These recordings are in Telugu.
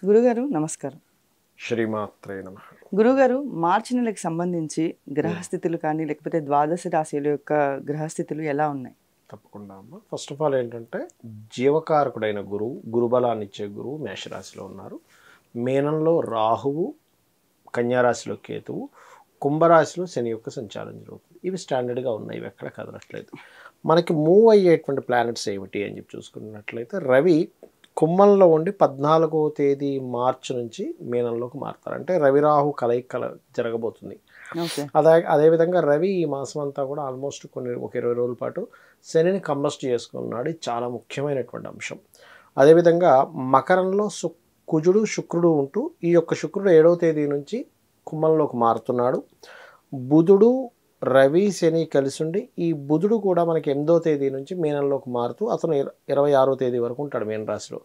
గురుగారు నమస్కారం. శ్రీమాత్రే నమః. గురుగారు మార్చి నెలకు సంబంధించి గ్రహస్థితులు కానీ లేకపోతే ద్వాదశ రాశుల యొక్క గ్రహస్థితులు ఎలా ఉన్నాయి? తప్పకుండా అమ్మ. ఫస్ట్ ఆఫ్ ఆల్ ఏంటంటే జీవకారకుడైన గురువు, గురుబలాన్ని ఇచ్చే గురువు మేషరాశిలో ఉన్నారు. మీనంలో రాహువు, కన్యారాశిలో కేతువు, కుంభరాశిలో శని యొక్క సంచారం జరుగుతుంది. ఇవి స్టాండర్డ్గా ఉన్నాయి, ఇవి ఎక్కడ కదలట్లేదు. మనకి మూవ్ అయ్యేటువంటి ప్లానెట్స్ ఏమిటి అని చెప్పి చూసుకున్నట్లయితే రవి కుంభంలో ఉండి 14వ తేదీ మార్చి నుంచి మీనంలోకి మారుతారు. అంటే రవి రాహు కలయిక జరగబోతుంది. అదేవిధంగా రవి ఈ మాసం అంతా కూడా ఆల్మోస్ట్ ఒక 20 రోజుల పాటు శనిని కంబస్ట్ చేసుకున్నాడు. ఇది చాలా ముఖ్యమైనటువంటి అంశం. అదేవిధంగా మకరంలో కుజుడు శుక్రుడు ఉంటూ ఈ యొక్క శుక్రుడు 7వ తేదీ నుంచి కుంభంలోకి మారుతున్నాడు. బుధుడు రవి శని కలిసి ఉండి ఈ బుధుడు కూడా మనకి 8వ తేదీ నుంచి మీనంలోకి మారుతూ అతను 26వ తేదీ వరకు ఉంటాడు మీన రాశిలో.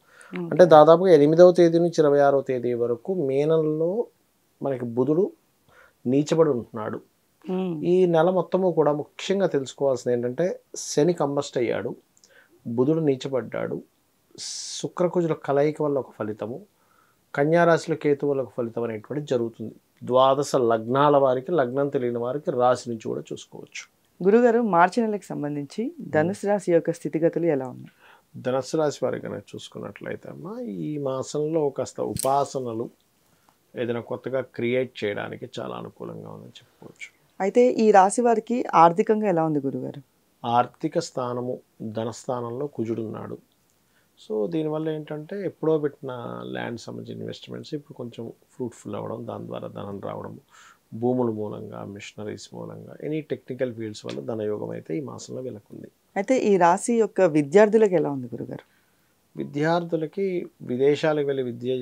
అంటే దాదాపుగా 8వ తేదీ నుంచి 26వ తేదీ వరకు మీనంలో మనకి బుధుడు నీచబడి ఉంటున్నాడు. ఈ నెల మొత్తము కూడా ముఖ్యంగా తెలుసుకోవాల్సింది ఏంటంటే శని కంబస్ట్ అయ్యాడు, బుధుడు నీచబడ్డాడు, శుక్రకుజుల కలయిక వల్ల ఒక ఫలితము, కన్యారాశిలో కేతు వల్ల ఒక ఫలితం అనేటువంటి జరుగుతుంది. ద్వాదశ లగ్నాల వారికి, లగ్నం తెలియని వారికి రాశి నుంచి కూడా చూసుకోవచ్చు. గురుగారు మార్చి నెలకు సంబంధించి ధనుసు రాశి యొక్క స్థితిగతులు ఎలా ఉన్నాయి? ధనుసు రాశి వారికి కనుక చూసుకున్నట్లయితే అమ్మా, ఈ మాసంలో కాస్త ఉపాసనలు ఏదైనా కొత్తగా క్రియేట్ చేయడానికి చాలా అనుకూలంగా ఉందని చెప్పుకోవచ్చు. అయితే ఈ రాశి వారికి ఆర్థికంగా ఎలా ఉంది గురుగారు? ఆర్థిక స్థానము ధనస్థానంలో కుజుడున్నాడు. సో దీనివల్ల ఏంటంటే ఎప్పుడో పెట్టిన ల్యాండ్ సంబంధించిన ఇన్వెస్ట్మెంట్స్ ఇప్పుడు కొంచెం ఫ్రూట్ఫుల్ అవ్వడం, దాని ద్వారా ధనం రావడం, భూముల మూలంగా, మిషనరీస్ మూలంగా, ఎనీ టెక్నికల్ ఫీల్డ్స్ వల్ల ధనయోగం అయితే ఈ మాసంలో వెలకుంది. అయితే ఈ రాశి యొక్క విద్యార్థులకు ఎలా ఉంది గురుగారు? విద్యార్థులకి విదేశాలకు వెళ్ళి విద్య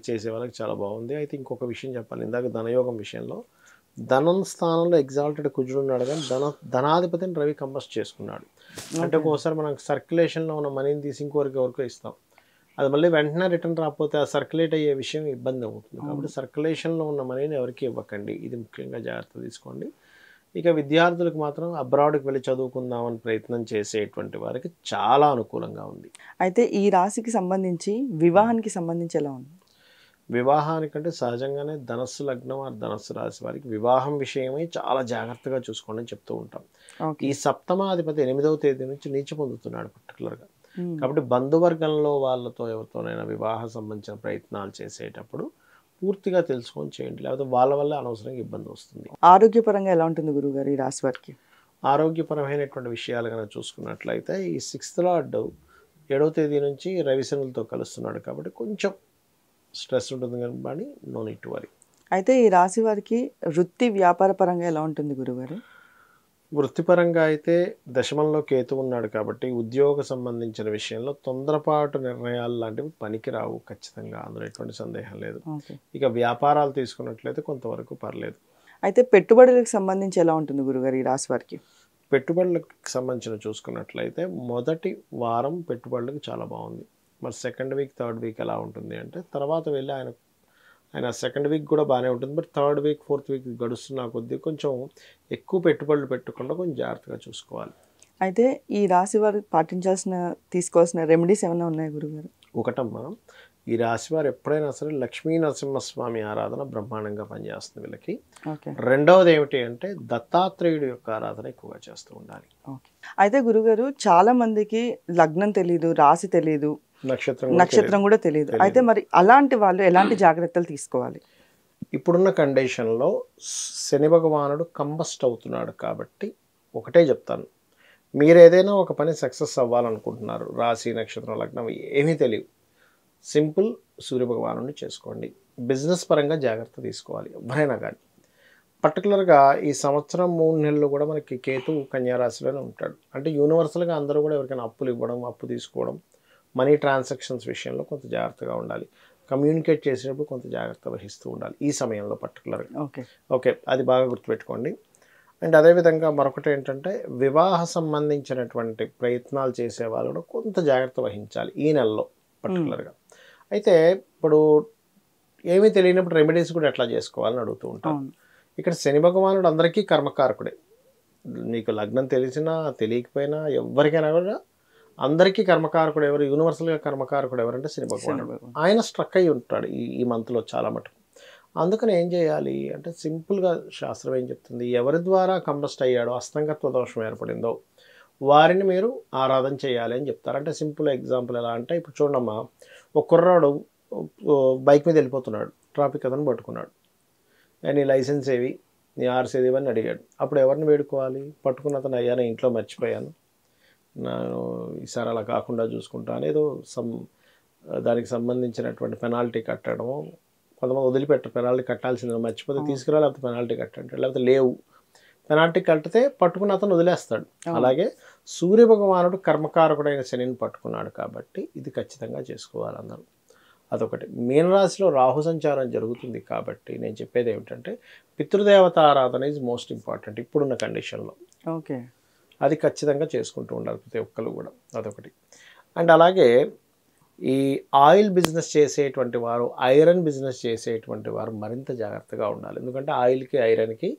చేసే వాళ్ళకి చాలా బాగుంది. అయితే ఇంకొక విషయం చెప్పాలి, ఇందాక ధనయోగం విషయంలో ధనం స్థానంలో ఎగ్జాల్టెడ్ కుజుడు ఉన్నాడు, కానీ ధనాధిపతిని రవి కంబస్ట్ చేసుకున్నాడు. అంటే ఒక్కోసారి మనం సర్క్యులేషన్లో ఉన్న మనీని తీసి ఎవరికో ఇస్తాం, అది మళ్ళీ వెంటనే రిటర్న్ రాకపోతే ఆ సర్క్యులేట్ అయ్యే విషయం ఇబ్బంది అవుతుంది. కాబట్టి సర్క్యులేషన్లో ఉన్న మనీని ఎవరికి ఇవ్వకండి, ఇది ముఖ్యంగా జాగ్రత్త తీసుకోండి. ఇక విద్యార్థులకు మాత్రం అబ్రాడ్కి వెళ్ళి చదువుకుందామని ప్రయత్నం చేసేటువంటి వారికి చాలా అనుకూలంగా ఉంది. అయితే ఈ రాశికి సంబంధించి వివాహానికి సంబంధించి ఎలా ఉంది? వివాహానికంటే సహజంగానే ధనస్సు లగ్నం ఆ ధనస్సు రాశి వారికి వివాహం విషయమై చాలా జాగ్రత్తగా చూసుకోండి అని చెప్తూ ఉంటాం. ఈ సప్తమాధిపతి 8వ తేదీ నుంచి నీచ పొందుతున్నాడు పర్టికులర్గా. కాబట్టి బంధువర్గంలో వాళ్ళతో ఎవరితోనైనా వివాహ సంబంధించిన ప్రయత్నాలు చేసేటప్పుడు పూర్తిగా తెలుసుకొని చేయండి, లేకపోతే వాళ్ళ వల్ల అనవసరంగా ఇబ్బంది వస్తుంది. ఆరోగ్యపరంగా ఎలా ఉంటుంది గురుగారు ఈ రాశి వారికి? ఆరోగ్యపరమైనటువంటి విషయాలు కనుక చూసుకున్నట్లయితే ఈ 6th లార్డ్ 7వ తేదీ నుంచి రవిశనులతో కలుస్తున్నాడు. కాబట్టి కొంచెం స్ట్రెస్ ఉంటుంది కానీ నో నీడ్ టు వరీ. అయితే ఈ రాశి వారికి వృత్తి వ్యాపార పరంగా ఎలా ఉంటుంది గురుగారు? వృత్తిపరంగా అయితే దశమంలో కేతు ఉన్నాడు కాబట్టి ఉద్యోగ సంబంధించిన విషయంలో తొందరపాటు నిర్ణయాలు లాంటివి పనికిరావు ఖచ్చితంగా, అందులో ఎటువంటి సందేహం లేదు. ఇక వ్యాపారాలు తీసుకున్నట్లయితే కొంతవరకు పర్లేదు. అయితే పెట్టుబడులకు సంబంధించి ఎలా ఉంటుంది గురుగారు ఈ రాశి వారికి? పెట్టుబడులకు సంబంధించిన చూసుకున్నట్లయితే మొదటి వారం పెట్టుబడులకు చాలా బాగుంది. మరి సెకండ్ వీక్ థర్డ్ వీక్ ఎలా ఉంటుంది అంటే తర్వాత వెళ్ళి ఆయన సెకండ్ వీక్ కూడా బాగానే ఉంటుంది. But third week fourth week గడుస్తున్న కొద్దీ కొంచెం ఎక్కువ పెట్టుబడులు పెట్టకుండా కొంచెం జాగ్రత్తగా చూసుకోవాలి. అయితే ఈ రాశి వారు తీసుకోవాల్సిన రెమెడీస్ ఏమైనా ఉన్నాయి గురుగారు? ఒకటమ్మా, ఈ రాశి వారు ఎప్పుడైనా సరే లక్ష్మీ నరసింహస్వామి ఆరాధన బ్రహ్మాండంగా పనిచేస్తుంది వీళ్ళకి. రెండవది ఏమిటి అంటే దత్తాత్రేయుడు యొక్క ఆరాధన ఎక్కువగా చేస్తూ ఉండాలి. అయితే గురుగారు చాలా మందికి లగ్నం తెలియదు, రాశి తెలియదు, నక్షత్రం కూడా తెలియదు. అయితే మరి అలాంటి వాళ్ళు ఎలాంటి జాగ్రత్తలు తీసుకోవాలి? ఇప్పుడున్న కండిషన్లో శని భగవానుడు కంబస్ట్ అవుతున్నాడు కాబట్టి ఒకటే చెప్తాను, మీరు ఏదైనా ఒక పని సక్సెస్ అవ్వాలనుకుంటున్నారు, రాశి నక్షత్రం లగ్నం ఏమీ తెలియదు, సింపుల్ సూర్యభగవానుడిని చేసుకోండి. బిజినెస్ పరంగా జాగ్రత్త తీసుకోవాలి ఎవరైనా కానీ. పర్టికులర్గా ఈ సంవత్సరం 3 నెలలు కూడా మనకి కేతు కన్యారాశిలోనే ఉంటాడు. అంటే యూనివర్సల్గా అందరూ కూడా ఎవరికైనా అప్పులు ఇవ్వడం, అప్పు తీసుకోవడం, మనీ ట్రాన్సాక్షన్స్ విషయంలో కొంత జాగ్రత్తగా ఉండాలి. కమ్యూనికేట్ చేసేటప్పుడు కొంత జాగ్రత్త వహిస్తూ ఉండాలి ఈ సమయంలో పర్టికులర్గా. ఓకే, అది బాగా గుర్తుపెట్టుకోండి. అండ్ అదేవిధంగా మరొకటి ఏంటంటే వివాహ సంబంధించినటువంటి ప్రయత్నాలు చేసే వాళ్ళు కూడా కొంత జాగ్రత్త వహించాలి ఈ నెలలో పర్టికులర్గా. అయితే ఇప్పుడు ఏమీ తెలియనప్పుడు రెమెడీస్ కూడా ఎట్లా చేసుకోవాలని అడుగుతూ ఉంటాను. ఇక్కడ శని భగవానుడు అందరికీ కర్మకారకుడే. నీకు లగ్నం తెలిసినా తెలియకపోయినా ఎవరికైనా కూడా అందరికీ కర్మకారకుడు ఎవరు, యూనివర్సల్గా కర్మకారకుడు ఎవరంటే శని భగవానుడు. ఆయన స్ట్రక్ అయి ఉంటాడు ఈ మంత్లో చాలా మటుకు. అందుకని ఏం చేయాలి అంటే సింపుల్గా శాస్త్రం ఏం చెప్తుంది, ఎవరి ద్వారా కంబస్ట్ అయ్యాడో అస్తంగత్వ దోషం ఏర్పడిందో వారిని మీరు ఆరాధన చేయాలి అని చెప్తారు. అంటే సింపుల్ ఎగ్జాంపుల్ ఎలా అంటే, ఇప్పుడు చూడమ్మా, ఒక కుర్రాడు బైక్ మీద వెళ్ళిపోతున్నాడు, ట్రాఫిక్ అతను పట్టుకున్నాడు, నీ లైసెన్స్ ఏవి, నీ ఆర్సీ ఏది అని అడిగాడు. అప్పుడు ఎవరిని వేడుకోవాలి? పట్టుకున్న అతను, అయ్యా నేను ఇంట్లో మర్చిపోయాను, నేను ఈసారి అలా కాకుండా చూసుకుంటాను, ఏదో దానికి సంబంధించినటువంటి పెనాల్టీ కట్టడము, కొంతమంది వదిలిపెట్టారు, పెనాల్టీ కట్టాల్సింది మర్చిపోతే తీసుకురా, లేకపోతే పెనాల్టీ కట్టంటాడు, లేకపోతే లేవు, పెనాల్టీ కట్టితే పట్టుకున్న అతను వదిలేస్తాడు. అలాగే సూర్య భగవానుడు కర్మకారకుడైన శనిని పట్టుకున్నాడు కాబట్టి ఇది ఖచ్చితంగా చేసుకోవాలి అందరూ. అదొకటి. మీనరాశిలో రాహు సంచారం జరుగుతుంది కాబట్టి నేను చెప్పేది ఏమిటంటే, పితృదేవత ఆరాధన ఈజ్ మోస్ట్ ఇంపార్టెంట్ ఇప్పుడున్న కండిషన్లో. ఓకే, అది ఖచ్చితంగా చేసుకుంటూ ఉండాలి ప్రతి ఒక్కరు కూడా. అదొకటి. అండ్ అలాగే ఈ ఆయిల్ బిజినెస్ చేసేటువంటి వారు, ఐరన్ బిజినెస్ చేసేటువంటి వారు మరింత జాగ్రత్తగా ఉండాలి. ఎందుకంటే ఆయిల్కి ఐరన్కి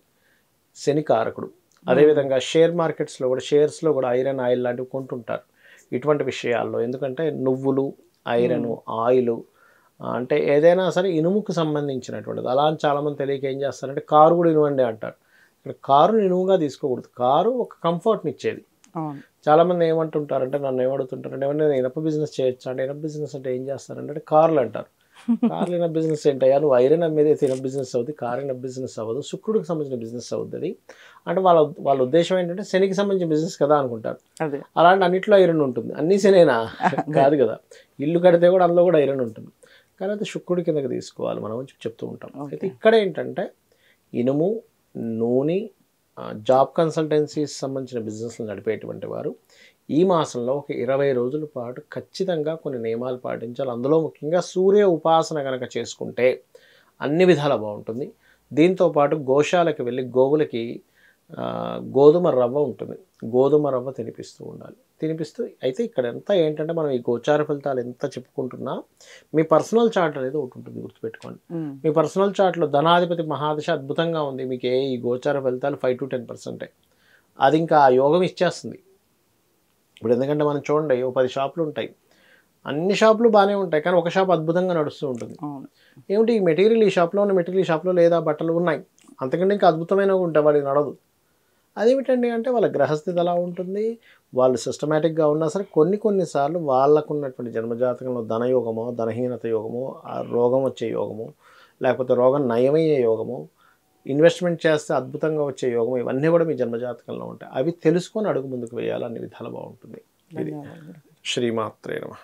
శని కారకుడు. అదేవిధంగా షేర్ మార్కెట్స్లో కూడా, షేర్స్లో కూడా ఐరన్ ఆయిల్ లాంటివి కొంటుంటారు ఇటువంటి విషయాల్లో. ఎందుకంటే నువ్వులు, ఐరన్, ఆయిల్ అంటే ఏదైనా సరే ఇనుముకు సంబంధించినటువంటిది. అలా అని చాలామంది తెలియక ఏం చేస్తారంటే కారు కూడా ఇనువండి అంటారు. ఇక్కడ కారుని ఇనువుగా తీసుకోకూడదు. కారు ఒక కంఫర్ట్ని ఇచ్చేది. చాలామంది ఏమంటుంటారంటే, నన్ను ఏమడుగుతుంటారంటే, ఏమన్నా ఇనప బిజినెస్ చేయొచ్చు అంటే, ఇనప బిజినెస్ అంటే ఏం చేస్తారంటే కార్లు అంటారు. కార్లు ఇనప బిజినెస్ ఏంటయ్యా, నువ్వు ఐరన్ అమ్మేదైతే ఇనప బిజినెస్ అవుతుంది, కారు ఇనప బిజినెస్ అవ్వదు, శుక్రుడికి సంబంధించిన బిజినెస్ అవుతుంది. అంటే వాళ్ళ ఉద్దేశం ఏంటంటే శనికి సంబంధించిన బిజినెస్ కదా అనుకుంటారు. అలాంటి అన్నింటిలో ఐరన్ ఉంటుంది. అన్నీ శనేనా? కాదు కదా. ఇల్లు కడితే కూడా అందులో కూడా ఐరన్ ఉంటుంది. కానీ అది శుక్రుడి కిందకి తీసుకోవాలి మనం చెప్తూ ఉంటాం. అయితే ఇక్కడ ఏంటంటే ఇనుము, నూనె, జాబ్ కన్సల్టెన్సీస్ సంబంధించిన బిజినెస్లు నడిపేటువంటి వారు ఈ మాసంలో ఒక 20 రోజుల పాటు ఖచ్చితంగా కొన్ని నియమాలు పాటించాలి. అందులో ముఖ్యంగా సూర్య ఉపాసన కనుక చేసుకుంటే అన్ని విధాలా బాగుంటుంది. దీంతోపాటు గోశాలకు వెళ్ళి గోవులకి గోధుమ రవ్వ ఉంటుంది, గోధుమ రవ్వ తినిపిస్తూ ఉండాలి. అయితే ఇక్కడ ఎంత ఏంటంటే, మనం ఈ గోచార ఫలితాలు ఎంత చెప్పుకుంటున్నా మీ పర్సనల్ చార్ట్ అనేది ఒకటి ఉంటుంది, గుర్తుపెట్టుకోండి. మీ పర్సనల్ చార్ట్లో ధనాధిపతి మహాదశ అద్భుతంగా ఉంది, మీకు ఈ గోచార ఫలితాలు 5 to 10%. అది ఇంకా ఆ యోగం ఇచ్చేస్తుంది. ఇప్పుడు ఎందుకంటే మనం చూడండి, 10 షాపులు ఉంటాయి, అన్ని షాపులు బాగానే ఉంటాయి, కానీ ఒక షాప్ అద్భుతంగా నడుస్తూ ఉంటుంది. ఏమిటి, ఈ మెటీరియల్ ఈ షాప్లో ఉన్న మెటీరియల్ ఈ షాప్లో లేదా, బట్టలు ఉన్నాయి, అంతకంటే ఇంకా అద్భుతమైనవి ఉంటాయి, వాడికి నడదు. అదేమిటండి అంటే వాళ్ళ గ్రహస్థితి అలా ఉంటుంది. వాళ్ళు సిస్టమేటిక్గా ఉన్నా సరే కొన్నిసార్లు వాళ్ళకు ఉన్నటువంటి జన్మజాతకంలో ధనయోగమో, ధనహీనత యోగమో, రోగం వచ్చే యోగము, లేకపోతే రోగం నయమయ్యే యోగము, ఇన్వెస్ట్మెంట్ చేస్తే అద్భుతంగా వచ్చే యోగం, ఇవన్నీ కూడా మీ జన్మజాతకంలో ఉంటాయి. అవి తెలుసుకొని అడుగు ముందుకు వేయాలి, అన్ని విధాలు బాగుంటుంది. శ్రీమాత్రే నమః.